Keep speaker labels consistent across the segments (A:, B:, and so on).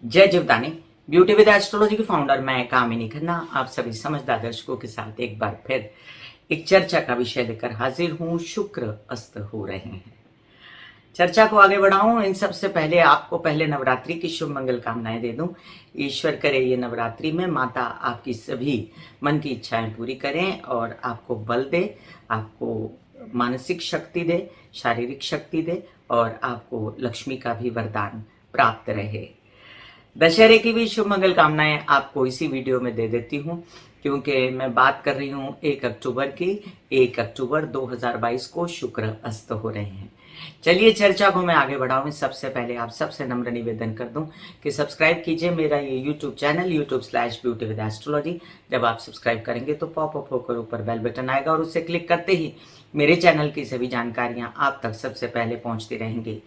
A: जय Jivdani. Beauty with astrology के founder मैं कामिनी खन्ना आप सभी समझदार दर्शकों के साथ एक बार फिर एक चर्चा का विषय लेकर हाजिर हूं। शुक्र अस्त हो रहे हैं। चर्चा को आगे बढ़ाऊं इन सबसे पहले आपको पहले नवरात्रि की शुभ मंगल कामनाएं दे दूं। ईश्वर करे ये नवरात्रि में माता आपकी सभी मन की इच्छाएं पूरी करें और आपको बल दे, आपको मानसिक शक्ति दे, शारीरिक शक्ति दे और आपको लक्ष्मी का भी वरदान प्राप्त रहे। दशहरे की भी शुभ मंगल कामनाएं आपको इसी वीडियो में दे देती हूं, क्योंकि मैं बात कर रही हूं 1 अक्टूबर की। 1 अक्टूबर 2022 को शुक्र अस्त हो रहे हैं। चलिए चर्चा को मैं आगे बढ़ाऊं। सबसे पहले आप सबसे नम्र निवेदन कर दूं कि सब्सक्राइब कीजिए मेरा ये YouTube channel YouTube/Beauty with Astrology। जब आप सब्सक्राइब करेंगे तो पॉपअप होकर ऊपर बेल बटन आएगा और उसे क्लिक करते ही मेरे चैनल की सभी जानकारियां आप तक सबसे पहले पहुंचती रहेंगी।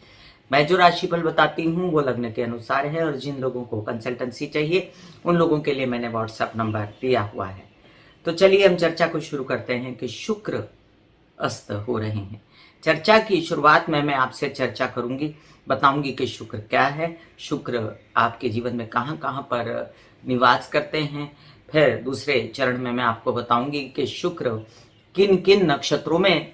A: मैं जो राशिफल बताती हूँ वो लग्न के अनुसार है और जिन लोगों को कंसल्टेंसी चाहिए उन लोगों के लिए मैंने व्हाट्सएप नंबर दिया हुआ है। तो चलिए हम चर्चा को शुरू करते हैं कि शुक्र अस्त हो रहे हैं। चर्चा की शुरुआत में मैं आपसे चर्चा करूंगी, बताऊंगी कि शुक्र क्या है, शुक्र आपके जीवन में कहाँ कहाँ पर निवास करते हैं। फिर दूसरे चरण में मैं आपको बताऊंगी कि शुक्र किन किन नक्षत्रों में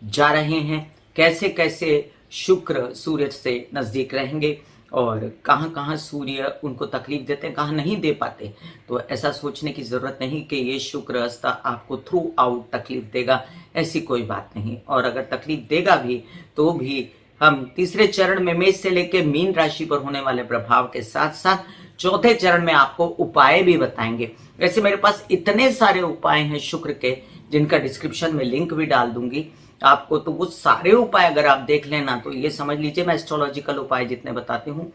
A: जा रहे हैं, कैसे कैसे शुक्र सूर्य से नजदीक रहेंगे और कहाँ कहाँ सूर्य उनको तकलीफ देते हैं, कहाँ नहीं दे पाते। तो ऐसा सोचने की जरूरत नहीं कि ये शुक्र अस्त आपको थ्रू आउट तकलीफ देगा, ऐसी कोई बात नहीं। और अगर तकलीफ देगा भी तो भी हम तीसरे चरण में मेष से लेकर मीन राशि पर होने वाले प्रभाव के साथ साथ चौथे चरण में आपको उपाय भी बताएंगे। वैसे मेरे पास इतने सारे उपाय हैं शुक्र के, जिनका डिस्क्रिप्शन में लिंक भी डाल दूंगी आपको। तो वो सारे उपाय अगर आप देख लेना तो ये समझ लीजिए मैं एस्ट्रोलॉजिकल उपाय जितने बताती हूँ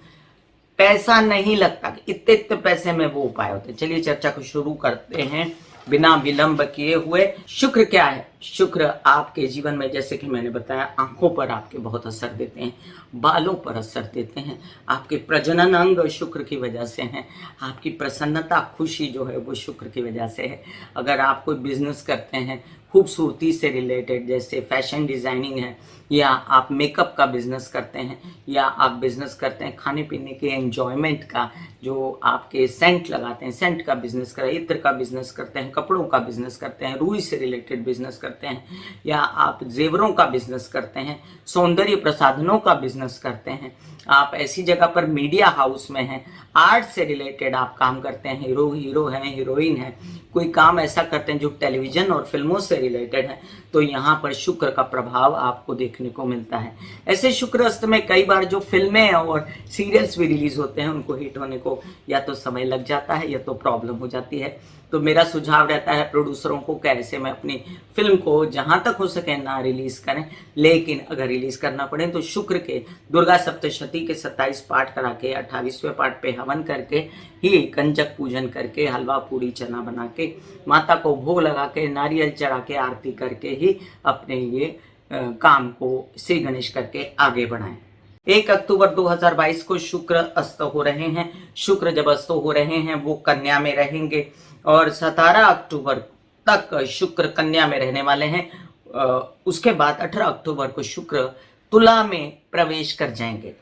A: पैसा नहीं लगता, इतने इतने पैसे में वो उपाय होते हैं। चलिए चर्चा को शुरू करते हैं बिना विलंब किए हुए। शुक्र क्या है? शुक्र आपके जीवन में, जैसे कि मैंने बताया, आंखों पर आपके बहुत असर देते हैं, बालों पर असर देते हैं, आपके प्रजनन अंग शुक्र की वजह से हैं, आपकी प्रसन्नता खुशी जो है वो शुक्र की वजह से है। अगर आप कोई बिजनेस करते हैं खूबसूरती से रिलेटेड, जैसे फैशन डिजाइनिंग है, या आप मेकअप का बिजनेस करते हैं, या आप बिजनेस करते हैं खाने पीने के एंजॉयमेंट का, जो आपके सेंट लगाते हैं सेंट का बिजनेस कर, इत्र का बिजनेस करते हैं, कपड़ों का बिजनेस करते हैं, रुई से रिलेटेड बिजनेस करते हैं, या आप जेवरों का बिजनेस करते हैं, सौंदर्य प्रसाधनों का बिजनेस करते हैं, आप ऐसी जगह पर मीडिया हाउस में हैं, आर्ट से रिलेटेड आप काम करते हैं, हीरो हैं, हीरोइन है, कोई काम ऐसा करते हैं जो टेलीविजन और फिल्मों से रिलेटेड है, तो यहाँ पर शुक्र का प्रभाव आपको देखने को मिलता है। ऐसे शुक्र अस्त में कई बार जो फिल्में और सीरियल्स भी रिलीज होते हैं उनको हिट होने को या तो समय लग जाता है या तो प्रॉब्लम हो जाती है। तो मेरा सुझाव रहता है प्रोड्यूसरों को कि ऐसे में अपनी फिल्म को जहां तक हो सके ना रिलीज करें, लेकिन अगर रिलीज करना पड़े तो शुक्र के दुर्गा सप्तशती के 27 पाठ करा के 28वें पाठ पे हवन करके ही, कंजक पूजन करके, हलवा पूरी चना बना के, माता को भोग लगा के, नारियल चढ़ा के, आरती करके ही अपने ये काम को श्री गणेश करके आगे बढ़ाएं। 1 अक्टूबर 2022 को शुक्र अस्त हो रहे हैं। शुक्र जब अस्त हो रहे हैं वो कन्या में रहेंगे और 17 अक्टूबर तक शुक्र कन्या में रहने वाले हैं। उसके बाद 18 अक्टूबर को शुक्र तुला में प्रवेश कर जाएंगे।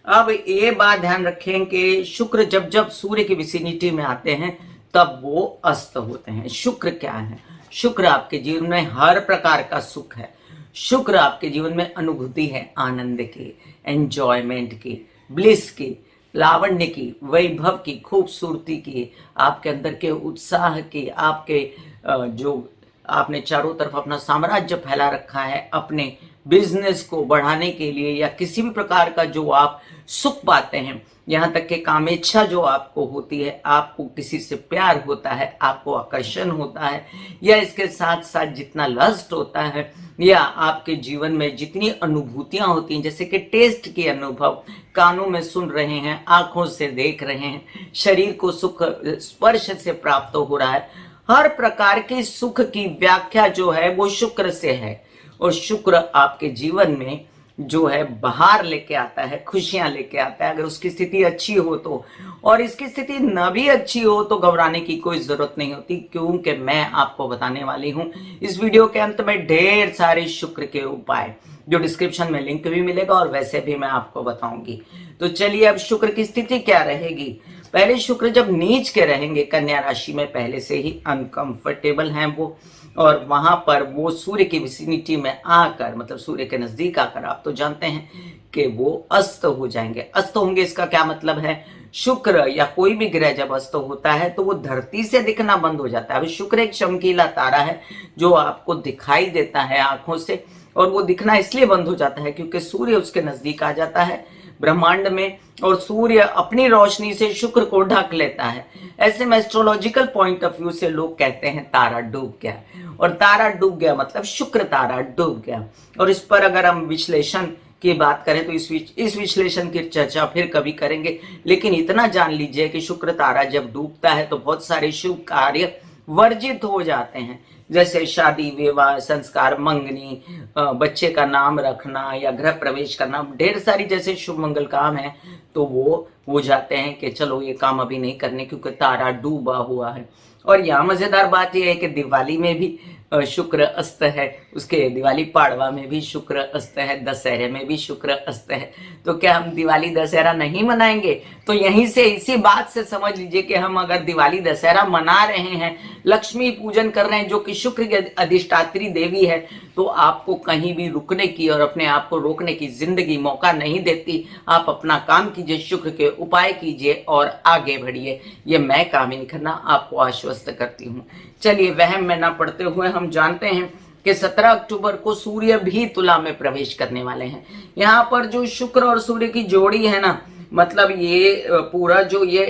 A: अब ये बात ध्यान रखें कि शुक्र जब जब सूर्य की विसिनिटी में आते हैं तब वो अस्त होते हैं। शुक्र क्या है? शुक्र आपके जीवन में हर प्रकार का सुख है। शुक्र आपके जीवन में अनुभूति है, आनंद की, एंजॉयमेंट की, ब्लिस की, लावण्य की, वैभव की, खूबसूरती की, आपके अंदर के उत्साह की, आपके जो आपने चारों तरफ अपना साम्राज्य फैला रखा है अपने बिजनेस को बढ़ाने के लिए, या किसी भी प्रकार का जो आप सुख पाते हैं, यहाँ तक कि कामेच्छा जो आपको होती है, आपको किसी से प्यार होता है, आपको आकर्षण होता है, या इसके साथ साथ जितना लस्ट होता है, या आपके जीवन में जितनी अनुभूतियां होती हैं, जैसे कि टेस्ट की अनुभव, कानों में सुन रहे हैं, आंखों से देख रहे हैं, शरीर को सुख स्पर्श से प्राप्त हो रहा है, हर प्रकार के सुख की व्याख्या जो है वो शुक्र से है। और शुक्र आपके जीवन में जो है बाहर लेके आता है, खुशियां लेके आता है, अगर उसकी स्थिति अच्छी हो तो। और इसकी स्थिति न भी अच्छी हो तो घबराने की कोई जरूरत नहीं होती, क्योंकि मैं आपको बताने वाली हूं इस वीडियो के अंत में ढेर सारे शुक्र के उपाय, जो डिस्क्रिप्शन में लिंक भी मिलेगा और वैसे भी मैं आपको बताऊंगी। तो चलिए अब शुक्र की स्थिति क्या रहेगी। पहले शुक्र जब नीच के रहेंगे कन्या राशि में, पहले से ही अनकंफर्टेबल हैं वो, और वहां पर वो सूर्य की विसिनिटी में आकर, मतलब सूर्य के नजदीक आकर, आप तो जानते हैं कि वो अस्त हो जाएंगे। अस्त होंगे इसका क्या मतलब है, शुक्र या कोई भी ग्रह जब अस्त होता है तो वो धरती से दिखना बंद हो जाता है। अभी शुक्र एक चमकीला तारा है जो आपको दिखाई देता है आंखों से, और वो दिखना इसलिए बंद हो जाता है क्योंकि सूर्य उसके नजदीक आ जाता है ब्रह्मांड में, और सूर्य अपनी रोशनी से शुक्र को ढक लेता है। ऐसे में एस्ट्रोलॉजिकल पॉइंट ऑफ व्यू से लोग कहते हैं तारा डूब गया, और तारा डूब गया मतलब शुक्र तारा डूब गया। और इस पर अगर हम विश्लेषण की बात करें तो इस विश्लेषण की चर्चा फिर कभी करेंगे, लेकिन इतना जान लीजिए कि शुक्र तारा जब डूबता है तो बहुत सारे शुभ कार्य वर्जित हो जाते हैं, जैसे शादी, विवाह, संस्कार, मंगनी, बच्चे का नाम रखना या गृह प्रवेश करना, ढेर सारी जैसे शुभ मंगल काम है तो वो हो जाते हैं कि चलो ये काम अभी नहीं करने क्योंकि तारा डूबा हुआ है। और यहाँ मजेदार बात यह है कि दिवाली में भी शुक्र अस्त है, उसके दिवाली पाड़वा में भी शुक्र अस्त है, दशहरे में भी शुक्र अस्त है। तो क्या हम दिवाली दशहरा नहीं मनाएंगे? तो यहीं से, इसी बात से समझ लीजिए कि हम अगर दिवाली दशहरा मना रहे हैं, लक्ष्मी पूजन कर रहे हैं जो कि शुक्र की अधिष्ठात्री देवी है, तो आपको कहीं भी रुकने की और अपने आप को रोकने की जिंदगी मौका नहीं देती। आप अपना काम कीजिए, शुक्र के उपाय कीजिए और आगे बढ़िए। ये मैं कामिनी खन्ना आपको आश्वस्त करती हूँ। चलिए वहम में न पड़ते हुए हम जानते हैं कि 17 अक्टूबर को सूर्य भी तुला में प्रवेश करने वाले हैं। यहाँ पर जो शुक्र और सूर्य की जोड़ी है ना, मतलब ये पूरा जो ये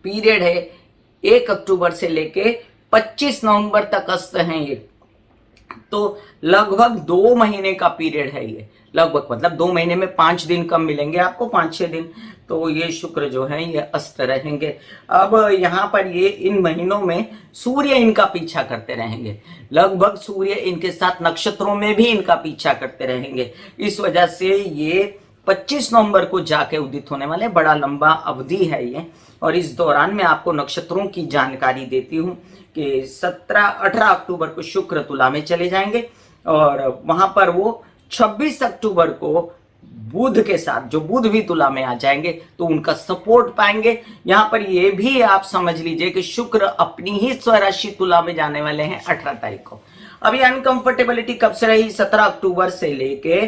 A: पीरियड है 1 अक्टूबर से लेके 25 नवंबर तक अस्त हैं ये, तो लगभग 2 महीने का पीरियड है ये। लगभग मतलब 2 महीने में 5 दिन कम मिलेंगे आपको, 5-6 दिन, तो ये शुक्र जो है ये अस्त रहेंगे। अब यहाँ पर ये इन महीनों में सूर्य इनका पीछा करते रहेंगे, लगभग सूर्य इनके साथ नक्षत्रों में भी इनका पीछा करते रहेंगे। इस वजह से ये 25 नवंबर को जाके उदित होने वाले, बड़ा लंबा अवधि है ये। और इस दौरान मैं आपको नक्षत्रों की जानकारी देती हूँ कि 17-18 अक्टूबर को शुक्र तुला में चले जाएंगे, और वहां पर वो 26 अक्टूबर को बुध के साथ, जो बुध भी तुला में आ जाएंगे, तो उनका सपोर्ट पाएंगे। यहाँ पर ये भी आप समझ लीजिए कि शुक्र अपनी ही स्वराशि तुला में जाने वाले हैं 18 तारीख को। अब ये अनकंफर्टेबिलिटी कब से रही? 17 अक्टूबर से लेके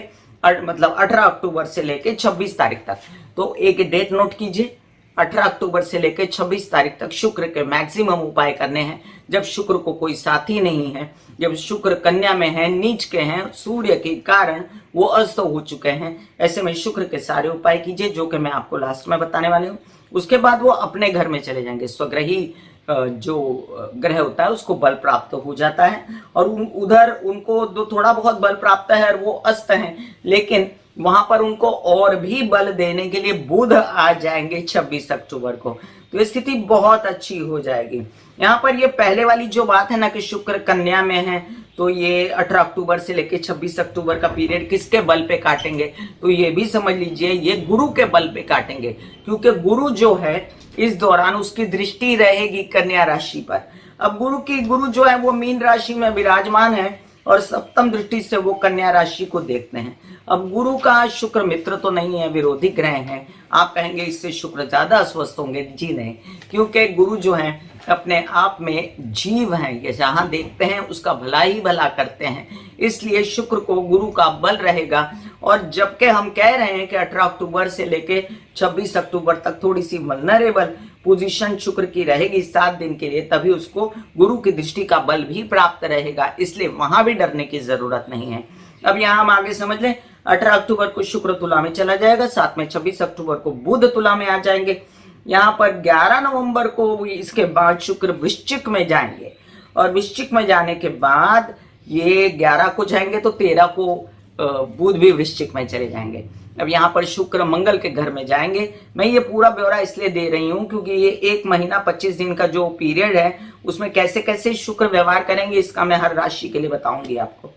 A: मतलब 18 अक्टूबर से लेके 26 तारीख तक। तो एक डेट नोट कीजिए, 18 अक्टूबर से लेकर 26 तारीख तक शुक्र के मैक्सिमम उपाय करने हैं। जब शुक्र को कोई साथी नहीं है, जब शुक्र कन्या में है, नीच के हैं, सूर्य के कारण वो अस्त हो चुके हैं, ऐसे में शुक्र के सारे उपाय कीजिए जो कि मैं आपको लास्ट में बताने वाली हूँ। उसके बाद वो अपने घर में चले जाएंगे, स्वग्रही जो ग्रह होता है उसको बल प्राप्त हो जाता है, और उधर उनको थोड़ा बहुत बल प्राप्त है और वो अस्त हैं, लेकिन वहां पर उनको और भी बल देने के लिए बुध आ जाएंगे 26 अक्टूबर को। तो स्थिति बहुत अच्छी हो जाएगी। यहाँ पर ये पहले वाली जो बात है ना कि शुक्र कन्या में है, तो ये 18 अक्टूबर से लेकर 26 अक्टूबर का पीरियड किसके बल पे काटेंगे? तो ये भी समझ लीजिए ये गुरु के बल पे काटेंगे, क्योंकि गुरु जो है इस दौरान उसकी दृष्टि रहेगी कन्या राशि पर। अब गुरु जो है वो मीन राशि में विराजमान है और सप्तम दृष्टि से वो कन्या राशि को देखते हैं। अब गुरु का शुक्र मित्र तो नहीं है, विरोधी ग्रह है। आप कहेंगे इससे शुक्र ज्यादा अस्वस्थ होंगे, जी नहीं, क्योंकि गुरु जो है अपने आप में जीव हैं, ये जहां देखते हैं उसका भला ही भला करते हैं, इसलिए शुक्र को गुरु का बल रहेगा। और जबकि हम कह रहे हैं कि 18 अक्टूबर से लेके 26 अक्टूबर तक थोड़ी सी वल्नरेबल पोजीशन शुक्र की रहेगी 7 दिन के लिए, तभी उसको गुरु की दृष्टि का बल भी प्राप्त रहेगा, इसलिए वहां भी डरने की जरूरत नहीं है। अब यहाँ हम आगे समझ लें, 18 अक्टूबर को शुक्र तुला में चला जाएगा, साथ में 26 अक्टूबर को बुध तुला में आ जाएंगे। यहाँ पर 11 नवंबर को इसके बाद शुक्र वृश्चिक में जाएंगे, और वृश्चिक में जाने के बाद ये 11 को जाएंगे तो 13 को बुध भी वृश्चिक में चले जाएंगे। अब यहाँ पर शुक्र मंगल के घर में जाएंगे। मैं ये पूरा ब्यौरा इसलिए दे रही हूँ क्योंकि ये 1 महीना 25 दिन का जो पीरियड है उसमें कैसे कैसे शुक्र व्यवहार करेंगे इसका मैं हर राशि के लिए बताऊंगी आपको।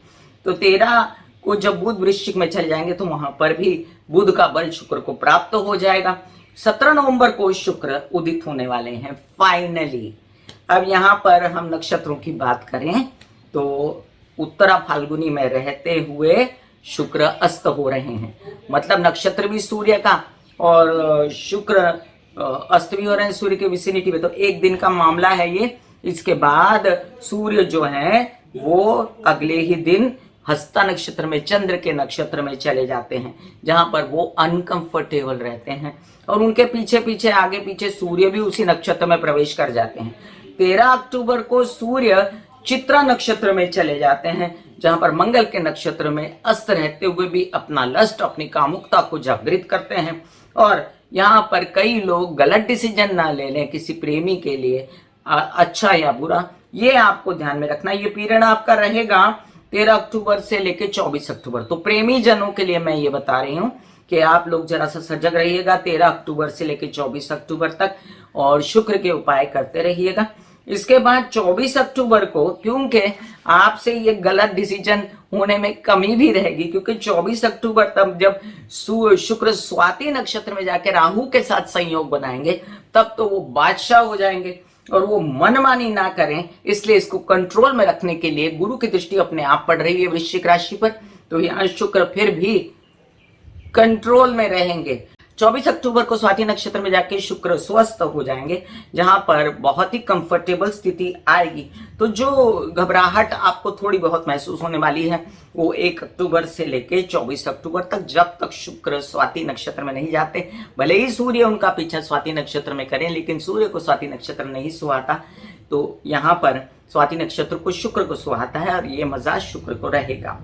A: तो 13 को जब बुध वृश्चिक में चले जाएंगे तो वहां पर भी बुध का बल शुक्र को प्राप्त हो जाएगा। 17 नवंबर को शुक्र उदित होने वाले हैं फाइनली। अब यहाँ पर हम नक्षत्रों की बात करें तो उत्तरा फाल्गुनी में रहते हुए शुक्र अस्त हो रहे हैं, मतलब नक्षत्र भी सूर्य का और शुक्र अस्त भी हो रहे हैं सूर्य के विसिनिटी में। तो एक दिन का मामला है ये। इसके बाद सूर्य जो है वो अगले ही दिन हस्ता नक्षत्र में, चंद्र के नक्षत्र में चले जाते हैं, जहां पर वो अनकंफर्टेबल रहते हैं और उनके पीछे पीछे आगे पीछे सूर्य भी उसी नक्षत्र में प्रवेश कर जाते हैं। 13 अक्टूबर को सूर्य चित्रा नक्षत्र में चले जाते हैं, जहां पर मंगल के नक्षत्र में अस्त रहते हुए भी अपना लस्ट, अपनी कामुकता को जागृत करते हैं। और यहाँ पर कई लोग गलत डिसीजन ना ले लें किसी प्रेमी के लिए, अच्छा या बुरा, ये आपको ध्यान में रखना। ये पीरियड आपका रहेगा 13 अक्टूबर से लेकर 24 अक्टूबर। तो प्रेमी जनों के लिए मैं ये बता रही हूँ कि आप लोग जरा सा सजग रहिएगा 13 अक्टूबर से लेकर 24 अक्टूबर तक, और शुक्र के उपाय करते रहिएगा। इसके बाद 24 अक्टूबर को, क्योंकि आपसे ये गलत डिसीजन होने में कमी भी रहेगी, क्योंकि 24 अक्टूबर तब जब शुक्र स्वाति नक्षत्र में जाकर राहु के साथ संयोग बनाएंगे, तब तो वो बादशाह हो जाएंगे और वो मनमानी ना करें। इसलिए इसको कंट्रोल में रखने के लिए गुरु की दृष्टि अपने आप पड़ रही है वृश्चिक राशि पर, तो यहाँ शुक्र फिर भी कंट्रोल में रहेंगे। 24 अक्टूबर को स्वाति नक्षत्र में जाके शुक्र स्वस्थ हो जाएंगे, जहां पर बहुत ही कंफर्टेबल स्थिति आएगी। तो जो घबराहट आपको थोड़ी बहुत महसूस होने वाली है वो 1 अक्टूबर से लेके 24 अक्टूबर तक, जब तक शुक्र स्वाति नक्षत्र में नहीं जाते। भले ही सूर्य उनका पीछा स्वाति नक्षत्र में करें, लेकिन सूर्य को स्वाति नक्षत्र नहीं सुहाता, तो यहाँ पर स्वाति नक्षत्र को शुक्र को सुहाता है और ये मजा शुक्र को रहेगा।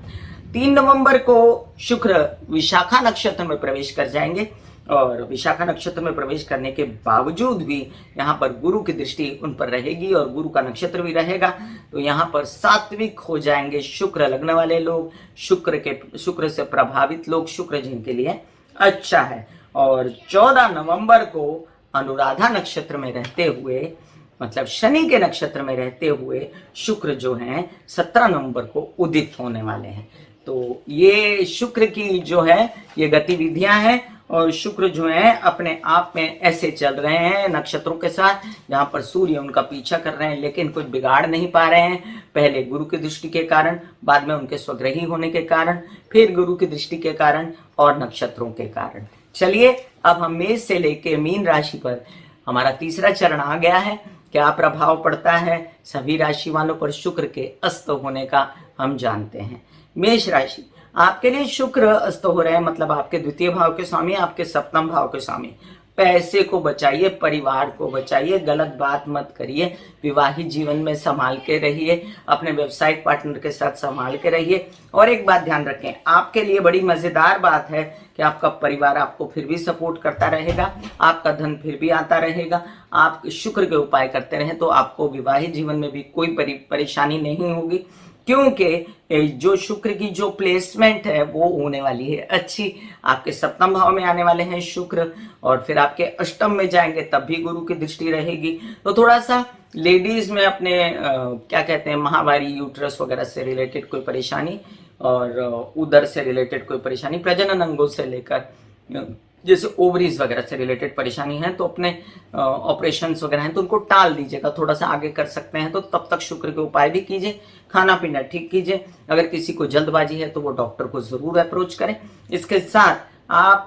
A: 3 नवंबर को शुक्र विशाखा नक्षत्र में प्रवेश कर जाएंगे और विशाखा नक्षत्र में प्रवेश करने के बावजूद भी यहाँ पर गुरु की दृष्टि उन पर रहेगी और गुरु का नक्षत्र भी रहेगा। तो यहाँ पर सात्विक हो जाएंगे शुक्र लग्न वाले लोग, शुक्र से प्रभावित लोग, शुक्र जिनके लिए अच्छा है। और 14 नवंबर को अनुराधा नक्षत्र में रहते हुए, मतलब शनि के नक्षत्र में रहते हुए शुक्र जो हैं 17 नवंबर को उदित होने वाले हैं। तो ये शुक्र की जो है ये गतिविधियां हैं और शुक्र जो है अपने आप में ऐसे चल रहे हैं नक्षत्रों के साथ, जहां पर सूर्य उनका पीछा कर रहे हैं लेकिन कुछ बिगाड़ नहीं पा रहे हैं। पहले गुरु की दृष्टि के कारण, बाद में उनके स्वग्रही होने के कारण, फिर गुरु की दृष्टि के कारण और नक्षत्रों के कारण। चलिए अब हम मेष से लेके मीन राशि पर हमारा तीसरा चरण आ गया है। क्या प्रभाव पड़ता है सभी राशि वालों पर शुक्र के अस्त होने का हम जानते हैं। मेष राशि, आपके लिए शुक्र अस्त हो रहे हैं, मतलब आपके द्वितीय भाव के स्वामी, आपके सप्तम भाव के स्वामी। पैसे को बचाइए, परिवार को बचाइए, गलत बात मत करिए, विवाहित जीवन में संभाल के रहिए, अपने व्यावसायिक पार्टनर के साथ संभाल के रहिए। और एक बात ध्यान रखें, आपके लिए बड़ी मजेदार बात है कि आपका परिवार आपको फिर भी सपोर्ट करता रहेगा, आपका धन फिर भी आता रहेगा। आप शुक्र के उपाय करते रहें तो आपको विवाहित जीवन में भी कोई परेशानी नहीं होगी, क्योंकि जो शुक्र की जो प्लेसमेंट है वो होने वाली है अच्छी। आपके सप्तम भाव में आने वाले हैं शुक्र और फिर आपके अष्टम में जाएंगे, तब भी गुरु की दृष्टि रहेगी। तो थोड़ा सा लेडीज में अपने क्या कहते हैं, माहवारी, यूट्रस वगैरह से रिलेटेड कोई परेशानी और उदर से रिलेटेड कोई परेशानी, प्रजनन अंगों से लेकर जैसे ओवरीज वगैरह से रिलेटेड परेशानी है तो अपने ऑपरेशंस वगैरह हैं तो उनको टाल दीजिएगा, थोड़ा सा आगे कर सकते हैं तो तब तक शुक्र के उपाय भी कीजिए, खाना पीना ठीक कीजिए। अगर किसी को जल्दबाजी है तो वो डॉक्टर को जरूर अप्रोच करें। इसके साथ आप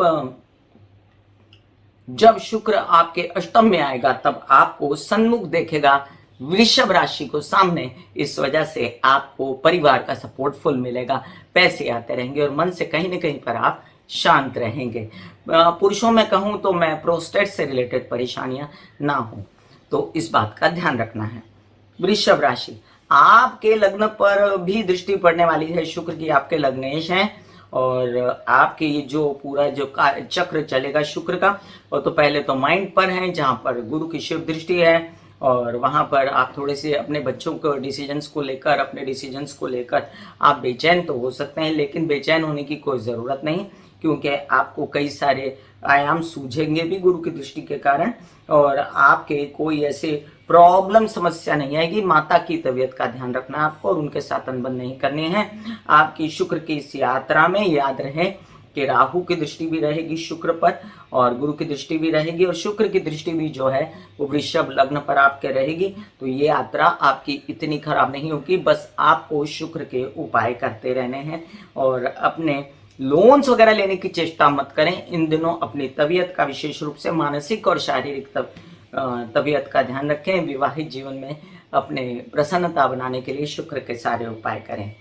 A: जब शुक्र आपके अष्टम में आएगा तब आपको सन्मुख देखेगा वृषभ राशि को सामने, इस वजह से आपको परिवार का सपोर्ट फुल मिलेगा, पैसे आते रहेंगे और मन से कहीं ना कहीं पर आप शांत रहेंगे। पुरुषों में कहूं तो मैं प्रोस्टेट से रिलेटेड परेशानियां ना हो, तो इस बात का ध्यान रखना है। वृषभ राशि, आपके लग्न पर भी दृष्टि पड़ने वाली है शुक्र की, आपके लग्नेश हैं और आपके ये जो पूरा जो चक्र चलेगा शुक्र का, और तो पहले तो माइंड पर है जहां पर गुरु की शिव दृष्टि है और वहां पर आप थोड़े से अपने बच्चों को डिसीजंस को लेकर, अपने डिसीजंस को लेकर आप बेचैन तो हो सकते हैं, लेकिन बेचैन होने की कोई ज़रूरत नहीं, क्योंकि आपको कई सारे आयाम सूझेंगे भी गुरु की दृष्टि के कारण और आपके कोई ऐसे प्रॉब्लम समस्या नहीं आएगी। माता की तबीयत का ध्यान रखना आपको और उनके साथ अनबन नहीं करनी है। आपकी शुक्र की इस यात्रा में याद रहे कि राहु की दृष्टि भी रहेगी शुक्र पर और गुरु की दृष्टि भी रहेगी और शुक्र की दृष्टि भी जो है वो वृषभ लग्न पर आपके रहेगी। तो ये यात्रा आपकी इतनी खराब नहीं होगी, बस आपको शुक्र के उपाय करते रहने हैं और अपने लोन्स वगैरह लेने की चेष्टा मत करें। इन दिनों अपनी तबीयत का, विशेष रूप से मानसिक और शारीरिक तबीयत का ध्यान रखें। विवाहित जीवन में अपने प्रसन्नता बनाने के लिए शुक्र के सारे उपाय करें।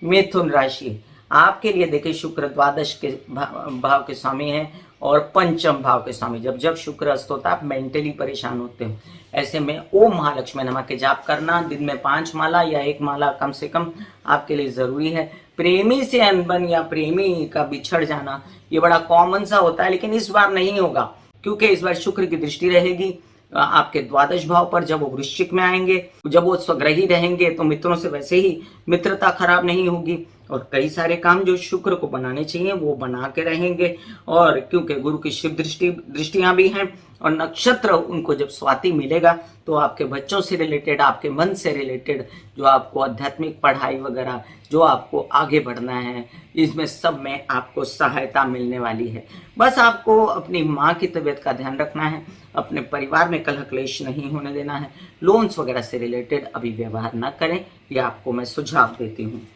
A: मिथुन राशि, आपके लिए देखिए शुक्र द्वादश के भाव के स्वामी है और पंचम भाव के स्वामी। जब जब शुक्र अस्त होता है आप मेंटली परेशान होते हो, ऐसे में ओम महालक्ष्मी नमः के जाप करना दिन में 5 माला या 1 माला कम से कम आपके लिए जरूरी है। प्रेमी से अनबन या प्रेमी का बिछड़ जाना ये बड़ा कॉमन सा होता है, लेकिन इस बार नहीं होगा क्योंकि इस बार शुक्र की दृष्टि रहेगी आपके द्वादश भाव पर। जब वो वृश्चिक में आएंगे, जब वो स्वग्रही रहेंगे तो मित्रों से वैसे ही मित्रता खराब नहीं होगी और कई सारे काम जो शुक्र को बनाने चाहिए वो बना के रहेंगे। और क्योंकि गुरु की शिव दृष्टियां भी हैं और नक्षत्र उनको जब स्वाति मिलेगा तो आपके बच्चों से रिलेटेड, आपके मन से रिलेटेड, जो आपको आध्यात्मिक पढ़ाई वगैरह, जो आपको आगे बढ़ना है, इसमें सब में आपको सहायता मिलने वाली है। बस आपको अपनी माँ की तबीयत का ध्यान रखना है, अपने परिवार में कलह क्लेश नहीं होने देना है। लोन्स वगैरह से रिलेटेड अभी व्यवहार न करें, यह आपको मैं सुझाव देती हूँ।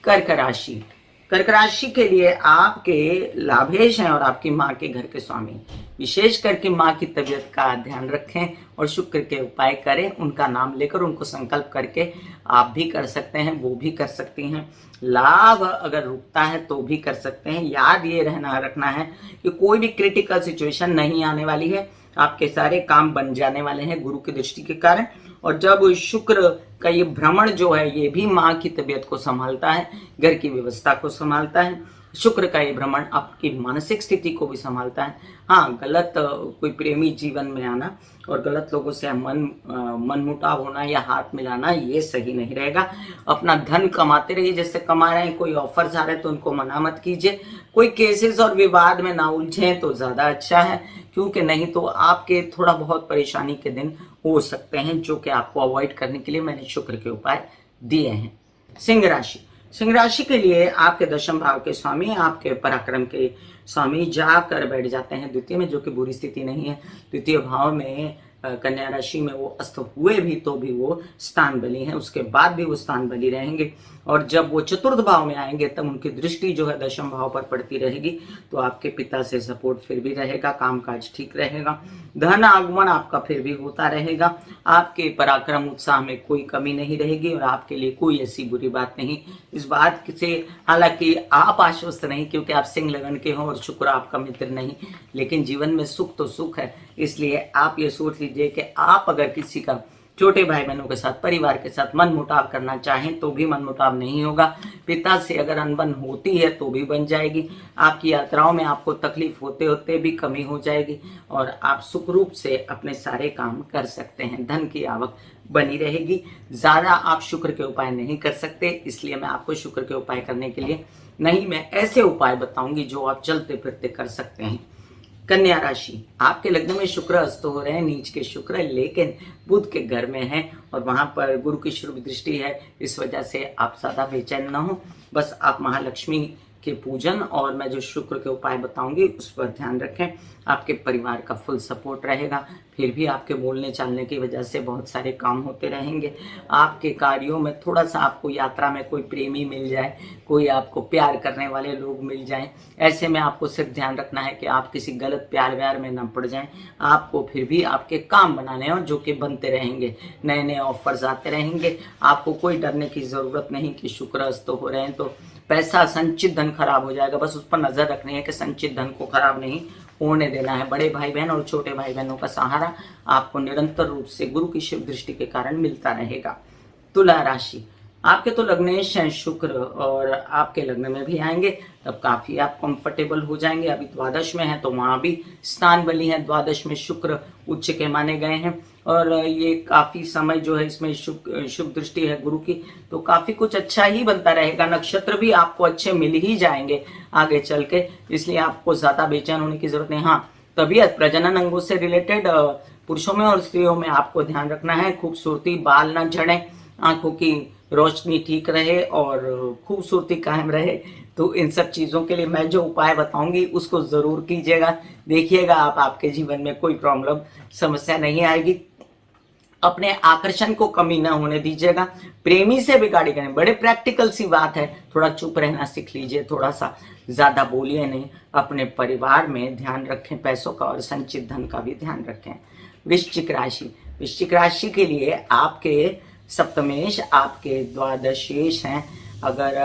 A: कर्क राशि, कर्क राशि के लिए आपके लाभेश हैं और आपकी माँ के घर के स्वामी। विशेष करके माँ की तबीयत का ध्यान रखें और शुक्र के उपाय करें। उनका नाम लेकर उनको संकल्प करके आप भी कर सकते हैं, वो भी कर सकती हैं। लाभ अगर रुकता है तो भी कर सकते हैं। याद ये रखना है कि कोई भी क्रिटिकल सिचुएशन नहीं आने वाली है, आपके सारे काम बन जाने वाले हैं गुरु की दृष्टि के कारण। और जब शुक्र का ये भ्रमण जो है ये भी माँ की तबीयत को संभालता है, घर की व्यवस्था को संभालता है। शुक्र का ये भ्रमण आपकी मानसिक स्थिति को भी संभालता है। हाँ, गलत कोई प्रेमी जीवन में आना और गलत लोगों से मनमुटाव होना या हाथ मिलाना ये सही नहीं रहेगा। अपना धन कमाते रहिए जैसे कमा रहे हैं। कोई ऑफर्स आ रहे हैं तो उनको मना मत कीजिए। कोई केसेस और विवाद में ना उलझें तो ज़्यादा अच्छा है, क्योंकि नहीं तो आपके थोड़ा बहुत परेशानी के दिन हो सकते हैं, जो कि आपको अवॉइड करने के लिए मैंने शुक्र के उपाय दिए हैं। सिंह राशि, सिंह राशि के लिए आपके दशम भाव के स्वामी, आपके पराक्रम के स्वामी जाकर बैठ जाते हैं द्वितीय में, जो कि बुरी स्थिति नहीं है। द्वितीय भाव में कन्या राशि में वो अस्त हुए भी तो भी वो स्थान बली हैं, उसके बाद भी वो स्थान बली रहेंगे। और जब वो चतुर्थ भाव में आएंगे तब उनकी दृष्टि जो है दशम भाव पर पड़ती रहेगी, तो आपके पिता से सपोर्ट फिर भी रहेगा, कामकाज ठीक रहेगा, धन आगमन आपका फिर भी होता रहेगा। आपके पराक्रम उत्साह में कोई कमी नहीं रहेगी और आपके लिए कोई ऐसी बुरी बात नहीं। इस बात से हालांकि आप आश्वस्त नहीं, क्योंकि आप सिंह लगन के हो और शुक्र आपका मित्र नहीं, लेकिन जीवन में सुख तो सुख है। इसलिए आप ये सोच लीजिए कि आप अगर किसी का छोटे भाई बहनों के साथ, परिवार के साथ मन मुटाव करना चाहें तो भी मन मुटाव नहीं होगा। पिता से अगर अनबन होती है तो भी बन जाएगी। आपकी यात्राओं में आपको तकलीफ होते होते भी कमी हो जाएगी और आप सुखरूप से अपने सारे काम कर सकते हैं। धन की आवक बनी रहेगी। ज़्यादा आप शुक्र के उपाय नहीं कर सकते, इसलिए मैं आपको शुक्र के उपाय करने के लिए नहीं, मैं ऐसे उपाय बताऊंगी जो आप चलते फिरते कर सकते हैं। कन्या राशि, आपके लग्न में शुक्र अस्त हो रहे हैं, नीच के शुक्र, लेकिन बुध के घर में है और वहां पर गुरु की शुभ दृष्टि है। इस वजह से आप ज्यादा बेचैन न हो। बस आप महालक्ष्मी के पूजन और मैं जो शुक्र के उपाय बताऊंगी उस पर ध्यान रखें। आपके परिवार का फुल सपोर्ट रहेगा। फिर भी आपके बोलने चालने की वजह से बहुत सारे काम होते रहेंगे। आपके कार्यों में थोड़ा सा आपको यात्रा में कोई प्रेमी मिल जाए, कोई आपको प्यार करने वाले लोग मिल जाएं, ऐसे में आपको सिर्फ ध्यान रखना है कि आप किसी गलत प्यार व्यार में न पड़ जाएं। आपको फिर भी आपके काम बनाने हैं और जो कि बनते रहेंगे, नए नए ऑफर्स आते रहेंगे। आपको कोई डरने की ज़रूरत नहीं कि शुक्र अस्त हो रहे हैं तो पैसा, संचित धन खराब हो जाएगा। बस उस पर नजर रखनी है कि संचित धन को खराब नहीं होने देना है। बड़े भाई बहन और छोटे भाई बहनों का सहारा आपको निरंतर रूप से गुरु की शिव दृष्टि के कारण मिलता रहेगा। तुला राशि, आपके तो लग्नेश हैं शुक्र और आपके लग्न में भी आएंगे, तब काफी आप कंफर्टेबल हो जाएंगे। अभी द्वादश में है तो वहां भी स्थान बली है। द्वादश में शुक्र उच्च के माने गए हैं और ये काफी समय जो है इसमें शुभ दृष्टि है गुरु की, तो काफी कुछ अच्छा ही बनता रहेगा। नक्षत्र भी आपको अच्छे मिल ही जाएंगे आगे चल के, इसलिए आपको ज्यादा बेचैन होने की जरूरत नहीं। हाँ, तबीयत, प्रजनन अंगों से रिलेटेड पुरुषों में और स्त्रियों में आपको ध्यान रखना है। खूबसूरती, बाल न झड़े, आंखों की रोशनी ठीक रहे और खूबसूरती कायम रहे। तो इन सब चीज़ों के लिए मैं जो उपाय बताऊंगी उसको ज़रूर कीजिएगा। देखिएगा आप, आपके जीवन में कोई प्रॉब्लम समस्या नहीं आएगी। अपने आकर्षण को कमी ना होने दीजिएगा। प्रेमी से बिगाड़ी करें, बड़े प्रैक्टिकल सी बात है। थोड़ा चुप रहना सीख लीजिए, थोड़ा सा ज्यादा बोलिए नहीं। अपने परिवार में ध्यान रखें, पैसों का और संचित धन का भी ध्यान रखें। वृश्चिक राशि, वृश्चिक राशि के लिए आपके सप्तमेश, आपके द्वादशेश हैं। अगर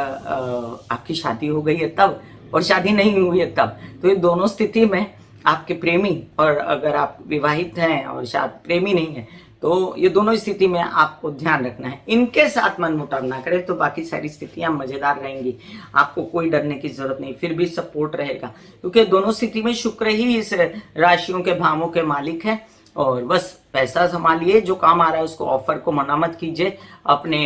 A: आपकी शादी हो गई है तब, और शादी नहीं हुई है तब, तो ये दोनों स्थिति में आपके प्रेमी, और अगर आप विवाहित हैं और शायद प्रेमी नहीं है, तो ये दोनों स्थिति में आपको ध्यान रखना है। इनके साथ मनमुटाव ना करें, तो बाकी सारी स्थितियां मजेदार रहेंगी। आपको कोई डरने की जरूरत नहीं, फिर भी सपोर्ट रहेगा, क्योंकि दोनों स्थिति में शुक्र ही इस राशियों के भावों के मालिक है। और बस पैसा संभालिए, जो काम आ रहा है उसको, ऑफर को मना मत कीजिए। अपने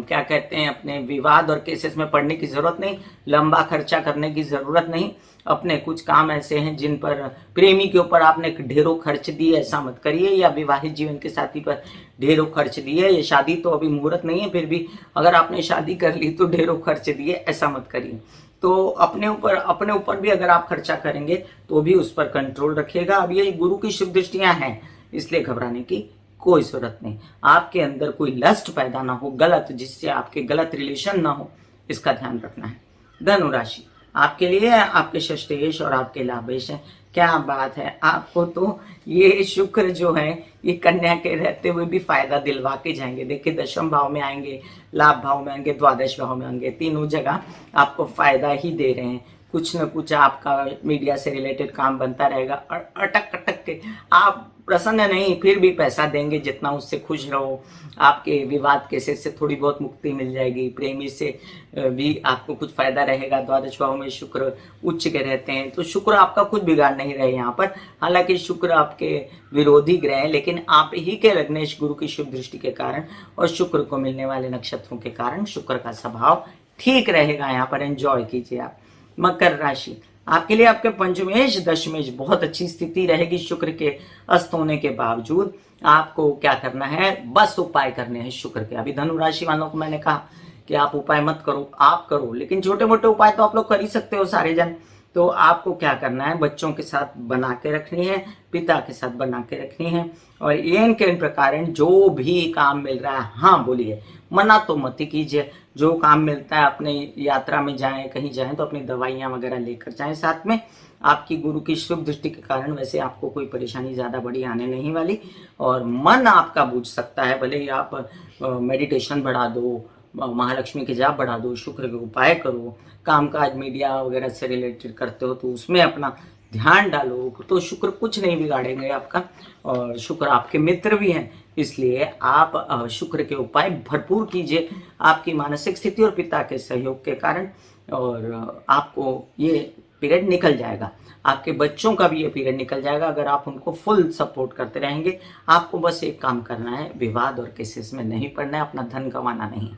A: क्या कहते हैं, अपने विवाद और केसेस में पड़ने की जरूरत नहीं, लंबा खर्चा करने की जरूरत नहीं। अपने कुछ काम ऐसे हैं जिन पर प्रेमी के ऊपर आपने ढेरों खर्च दिए, ऐसा मत करिए। या विवाहित जीवन के साथी पर ढेरों खर्च दिए, ये शादी तो अभी मुहूर्त नहीं है, फिर भी अगर आपने शादी कर ली तो ढेरों खर्च दिए, ऐसा मत करिए। तो अपने ऊपर भी अगर आप खर्चा करेंगे तो भी उस पर कंट्रोल रखिएगा। अब ये गुरु की शुभ दृष्टियां हैं, इसलिए घबराने की कोई जरूरत नहीं। आपके अंदर कोई लस्ट पैदा ना हो गलत, जिससे आपके गलत रिलेशन ना हो, इसका ध्यान रखना है। धनु राशि, आपके लिए आपके षष्ठेश और आपके लाभेश है। क्या बात है, आपको तो ये शुक्र जो है ये कन्या के रहते हुए भी फायदा दिलवा के जाएंगे। देखिए, दशम भाव में आएंगे, लाभ भाव में आएंगे, द्वादश भाव में आएंगे, तीनों जगह आपको फायदा ही दे रहे हैं। कुछ न कुछ आपका मीडिया से रिलेटेड काम बनता रहेगा, और अटक अटक के आप प्रसन्न नहीं, फिर भी पैसा देंगे, जितना उससे खुश रहो। आपके विवाद केसेस से थोड़ी बहुत मुक्ति मिल जाएगी। प्रेमी से भी आपको कुछ फायदा रहेगा। द्वादश भाव में शुक्र उच्च के रहते हैं, तो शुक्र आपका कुछ बिगाड़ नहीं रहे यहाँ पर। हालांकि शुक्र आपके विरोधी ग्रह है, लेकिन आप ही के लग्नेश गुरु की शुभ दृष्टि के कारण और शुक्र को मिलने वाले नक्षत्रों के कारण शुक्र का स्वभाव ठीक रहेगा। यहाँ पर एंजॉय कीजिए आप। मकर राशि, आपके लिए आपके पंचमेश दशमेश बहुत अच्छी स्थिति रहेगी। शुक्र के अस्त होने के बावजूद आपको क्या करना है, बस उपाय करने हैं शुक्र के। अभी धनु राशि वालों को मैंने कहा कि आप उपाय मत करो, आप करो, लेकिन छोटे मोटे उपाय तो आप लोग कर ही सकते हो सारे जन। तो आपको क्या करना है, बच्चों के साथ बना के रखनी है, पिता के साथ बना के रखनी है। और इन प्रकार जो भी काम मिल रहा है, हाँ बोलिए, मना तो मत ही कीजिए। जो काम मिलता है, अपने यात्रा में जाएं, कहीं जाएं तो अपनी दवाइयाँ वगैरह लेकर जाएं साथ में। आपकी गुरु की शुभ दृष्टि के कारण वैसे आपको कोई परेशानी ज़्यादा बड़ी आने नहीं वाली। और मन आपका बूझ सकता है, भले ही आप मेडिटेशन बढ़ा दो, महालक्ष्मी के जाप बढ़ा दो, शुक्र के उपाय करो, कामकाज मीडिया वगैरह से रिलेटेड करते हो तो उसमें अपना ध्यान डालो, तो शुक्र कुछ नहीं बिगाड़ेंगे आपका। और शुक्र आपके मित्र भी हैं, इसलिए आप शुक्र के उपाय भरपूर कीजिए आपकी मानसिक स्थिति और पिता के सहयोग के कारण, और आपको ये पीरियड निकल जाएगा। आपके बच्चों का भी ये पीरियड निकल जाएगा अगर आप उनको फुल सपोर्ट करते रहेंगे। आपको बस एक काम करना है, विवाद और केसेस में नहीं पड़ना है, अपना धन गंवाना नहीं।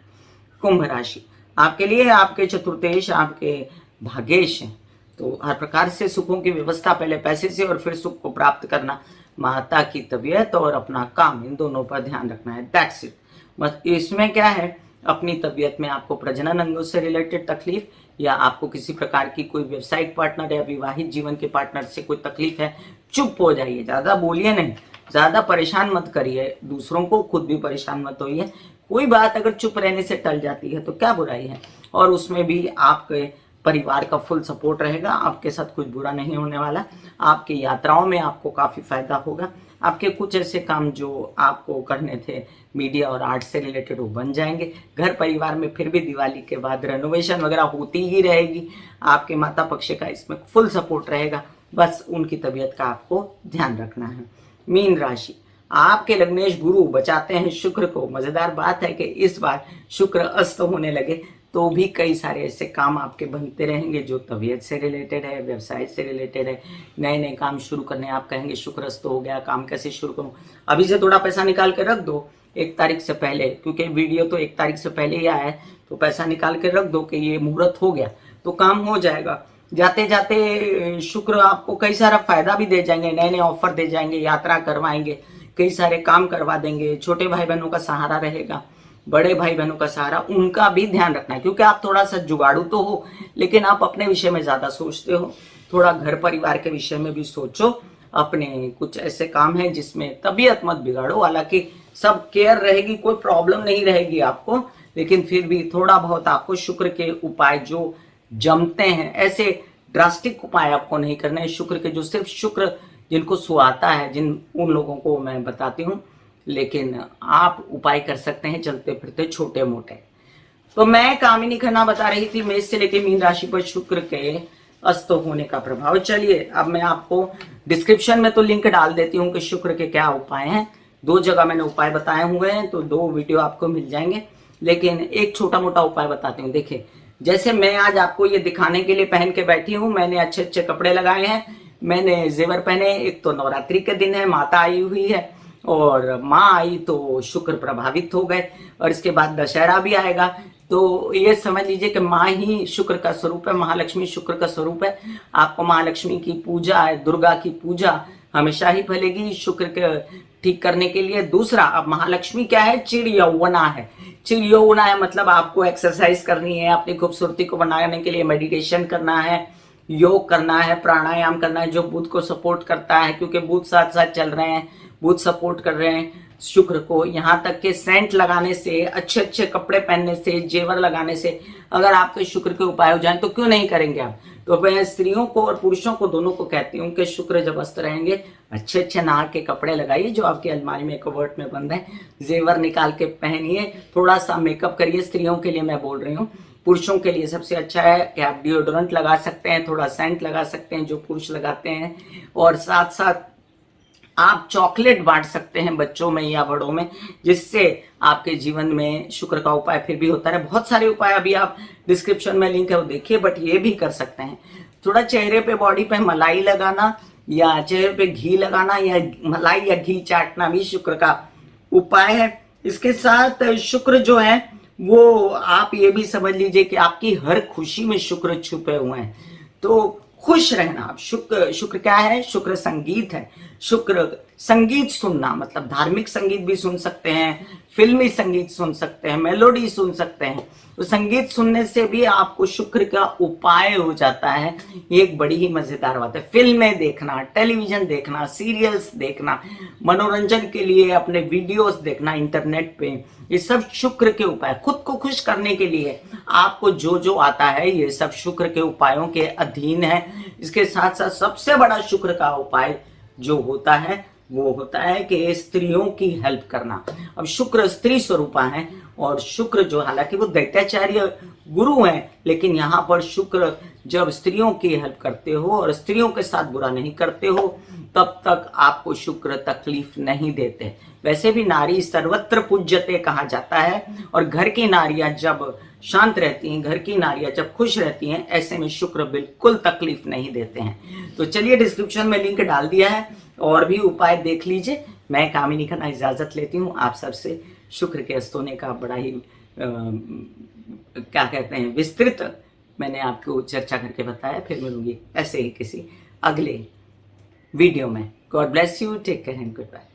A: कुंभ राशि, आपके लिए आपके चतुर्थेश आपके भाग्येश हैं, तो हर प्रकार से सुखों की व्यवस्था, पहले पैसे से और फिर सुख को प्राप्त करना। माता की तबीयत और अपना काम, इन दोनों पर ध्यान रखना है, दैट्स इट। बस इसमें क्या है, अपनी तबीयत में आपको प्रजनन अंगों से रिलेटेड तकलीफ, या आपको किसी प्रकार की कोई व्यवसायिक पार्टनर या विवाहित जीवन के पार्टनर से कोई तकलीफ है, चुप हो जाइए, ज़्यादा बोलिए नहीं, ज़्यादा परेशान मत करिए दूसरों को, खुद भी परेशान मत होइए। कोई बात अगर चुप रहने से टल जाती है तो क्या बुराई है, और उसमें भी आपके परिवार का फुल सपोर्ट रहेगा, आपके साथ कुछ बुरा नहीं होने वाला। आपकी यात्राओं में आपको काफ़ी फायदा होगा। आपके कुछ ऐसे काम जो आपको करने थे मीडिया और आर्ट से रिलेटेड, वो बन जाएंगे। घर परिवार में फिर भी दिवाली के बाद रेनोवेशन वगैरह होती ही रहेगी। आपके माता पक्ष का इसमें फुल सपोर्ट रहेगा, बस उनकी तबीयत का आपको ध्यान रखना है। मीन राशि, आपके लग्नेश गुरु बचाते हैं शुक्र को। मजेदार बात है कि इस बार शुक्र अस्त होने लगे तो भी कई सारे ऐसे काम आपके बनते रहेंगे जो तबीयत से रिलेटेड है, व्यवसाय से रिलेटेड है। नए नए काम शुरू करने, आप कहेंगे शुक्र अस्त हो गया, काम कैसे शुरू करूं। अभी से थोड़ा पैसा निकाल के रख दो 1 तारीख से पहले, क्योंकि वीडियो तो 1 तारीख से पहले ही आया है, तो पैसा निकाल के रख दो कि ये मुहूर्त हो गया तो काम हो जाएगा। जाते जाते शुक्र आपको कई सारा फायदा भी दे जाएंगे, नए नए ऑफर दे जाएंगे, यात्रा करवाएंगे, कई सारे काम करवा देंगे, छोटे भाई बहनों का सहारा रहेगा। बड़े भाई बहनों का सहारा, उनका भी ध्यान रखना है, क्योंकि आप थोड़ा सा जुगाड़ू तो हो लेकिन आप अपने विषय में ज्यादा सोचते हो। थोड़ा घर परिवार के विषय में भी सोचो। अपने कुछ ऐसे काम है जिसमें तबीयत मत बिगाड़ो, हालांकि सब केयर रहेगी, कोई प्रॉब्लम नहीं रहेगी आपको, लेकिन फिर भी थोड़ा बहुत आपको शुक्र के उपाय जो जमते हैं, ऐसे ड्रास्टिक उपाय आपको नहीं करने हैं। शुक्र के जो सिर्फ शुक्र जिनको सुहाता है, जिन उन लोगों को मैं बताती हूँ, लेकिन आप उपाय कर सकते हैं चलते फिरते छोटे मोटे। तो मैं कामिनी खन्ना बता रही थी मेष से लेके मीन राशि पर शुक्र के अस्त होने का प्रभाव। चलिए अब मैं आपको डिस्क्रिप्शन में तो लिंक डाल देती हूँ कि शुक्र के क्या उपाय हैं। 2 जगह मैंने उपाय बताए हुए हैं, तो 2 वीडियो आपको मिल जाएंगे, लेकिन एक छोटा मोटा उपाय बताती हूँ। देखिए, जैसे मैं आज आपको ये दिखाने के लिए पहन के बैठी हूँ, मैंने अच्छे अच्छे कपड़े लगाए हैं, मैंने जेवर पहने। एक तो नवरात्रि के दिन है, माता आई हुई है, और माँ आई तो शुक्र प्रभावित हो गए, और इसके बाद दशहरा भी आएगा। तो ये समझ लीजिए कि माँ ही शुक्र का स्वरूप है, महालक्ष्मी शुक्र का स्वरूप है। आपको महालक्ष्मी की पूजा है, दुर्गा की पूजा हमेशा ही फैलेगी शुक्र के ठीक करने के लिए। दूसरा, अब महालक्ष्मी क्या है? चिड़ यौवना है। चिड़ यौवना है मतलब आपको एक्सरसाइज करनी है, अपनी खूबसूरती को बनाने के लिए मेडिटेशन करना है, योग करना है, प्राणायाम करना है, जो बुध को सपोर्ट करता है, क्योंकि बुध साथ साथ चल रहे हैं, बुध सपोर्ट कर रहे हैं शुक्र को। यहाँ तक के सेंट लगाने से, अच्छे अच्छे कपड़े पहनने से, जेवर लगाने से अगर आपके शुक्र के उपाय हो जाए तो क्यों नहीं करेंगे आप। तो मैं स्त्रियों को और पुरुषों को दोनों को कहती हूँ कि शुक्र जब अस्त रहेंगे, अच्छे अच्छे नाक के कपड़े लगाइए जो आपकी अलमारी में कवर्ट में बंद है, जेवर निकाल के पहनिए, थोड़ा सा मेकअप करिए। स्त्रियों के लिए मैं बोल रही हूँ। पुरुषों के लिए सबसे अच्छा है कि आप डिओड्रेंट लगा सकते हैं, थोड़ा सेंट लगा सकते हैं जो पुरुष लगाते हैं, और साथ साथ आप चॉकलेट बांट सकते हैं बच्चों में या बड़ों में, जिससे आपके जीवन में शुक्र का उपाय फिर भी होता है। बहुत सारे उपाय अभी आप डिस्क्रिप्शन में लिंक है वो देखिए, बट ये भी कर सकते हैं। थोड़ा चेहरे पे, बॉडी पे मलाई लगाना या चेहरे पे घी लगाना या मलाई या घी चाटना भी शुक्र का उपाय है। इसके साथ शुक्र जो है वो आप ये भी समझ लीजिए कि आपकी हर खुशी में शुक्र छुपे हुए हैं, तो खुश रहना। शुक्र क्या है? शुक्र संगीत है। शुक्र संगीत सुनना, मतलब धार्मिक संगीत भी सुन सकते हैं, फिल्मी संगीत सुन सकते हैं, मेलोडी सुन सकते हैं। तो संगीत सुनने से भी आपको शुक्र का उपाय हो जाता है। ये एक बड़ी ही मजेदार बात है। फिल्में देखना, टेलीविजन देखना, सीरियल्स देखना, मनोरंजन के लिए अपने वीडियोस देखना इंटरनेट पे, ये सब शुक्र के उपाय। खुद को खुश करने के लिए आपको जो जो आता है ये सब शुक्र के उपायों के अधीन है। इसके साथ साथ सबसे बड़ा शुक्र का उपाय जो होता है वो होता है कि स्त्रियों की हेल्प करना। अब शुक्र स्त्री स्वरूपा है, और शुक्र जो, हालांकि वो दैत्याचार्य गुरु हैं, लेकिन यहाँ पर शुक्र जब स्त्रियों की हेल्प करते हो और स्त्रियों के साथ बुरा नहीं करते हो, तब तक आपको शुक्र तकलीफ नहीं देते। वैसे भी नारी सर्वत्र पूज्यते कहा जाता है, और घर की नारियां जब शांत रहती हैं, घर की नारियां जब खुश रहती हैं, ऐसे में शुक्र बिल्कुल तकलीफ नहीं देते हैं। तो चलिए डिस्क्रिप्शन में लिंक डाल दिया है, और भी उपाय देख लीजिए। मैं कामिनी खन्ना इजाजत लेती हूँ आप सबसे। शुक्र के अस्त होने का बड़ा ही क्या कहते हैं, विस्तृत मैंने आपको चर्चा करके बताया। फिर मिलूंगी ऐसे ही किसी अगले वीडियो में। God bless you, take care and good bye.